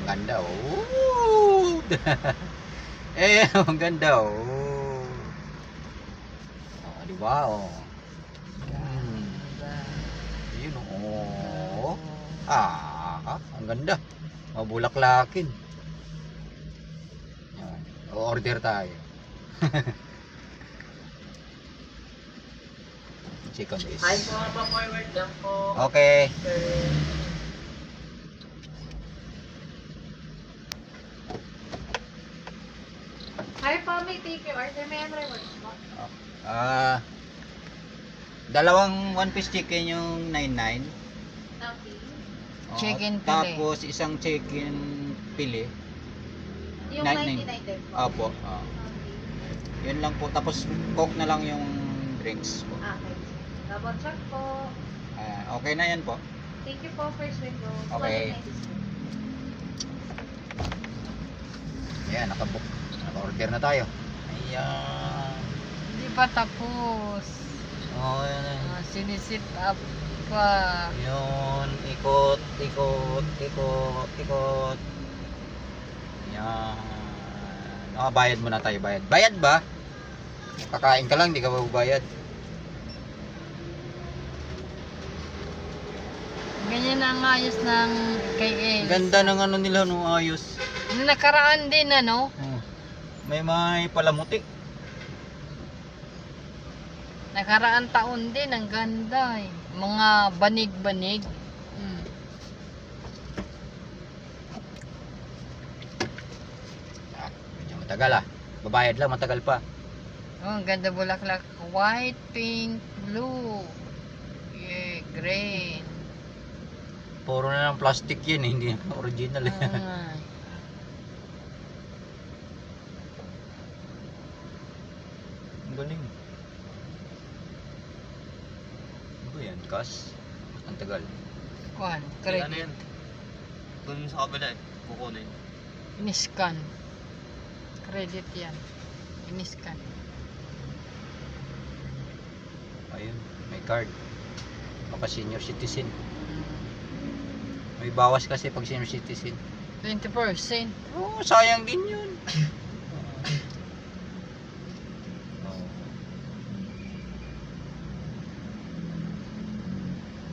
Ganda oh. Eh, ang ganda oh. Oh, di ba oh. Yun oh. Ang ganda. Mabulaklakin. Yan. O-order tayo. Chicken is. Hi po, pa-forward lang po. Okay. Hi po, may take your order. May rewards po. Dalawang one piece chicken yung 99. Okay. Chicken pili. Tapos isang chicken pili. Yung 99. 99 din po. Opo. Okay. Yun lang po. Tapos coke na lang yung drinks po. Okay. Double check po. Okay na yan po. Thank you po, first window. Okay. Ayan, nakabook. Naka-order na tayo. Ayan. Hindi pa tapos. Oh, yan. Sinisit up pa. Yun. Ikot, ikot, ikot, ikot. Ayan. Bayad muna tayo. Bayad. Bayad ba? Kakain ka lang, di ka babayad. Ganyan ang ayos ng KL. Ganda ng ano nila, no, ayos. Nakaraan din ano. May palamuti. Nakaraan taon din, ang ganda eh. Mga banig-banig. Medyo matagal Babayad lang, matagal pa. Oh, ang ganda bulaklak. White, pink, blue. Yeah, green. Puro na ng plastic yan, hindi na original. Ah, Ang galing. Ano ba yan? Cash? Ang tagal. Kuan, Ano credit. yan? Doon sa kabila eh. Kukunin. Iniscan. Credit yan. Iniscan. Ayun, may card. Baka senior citizen. May bawas kasi pag senior citizen. 20%. Oh, sayang din yun.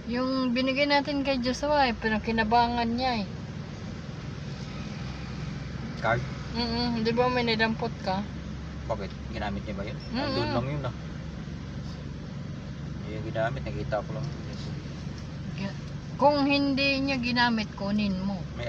Yung binigay natin kay Joshua, pinakinabangan niya eh. Card? Di ba may nidampot ka? Bakit? Ginamit niya ba yun? Mm-mm. Nandun lang yun Hindi yung ginamit, nakita ko lang. Kung hindi niya ginamit, kunin mo. May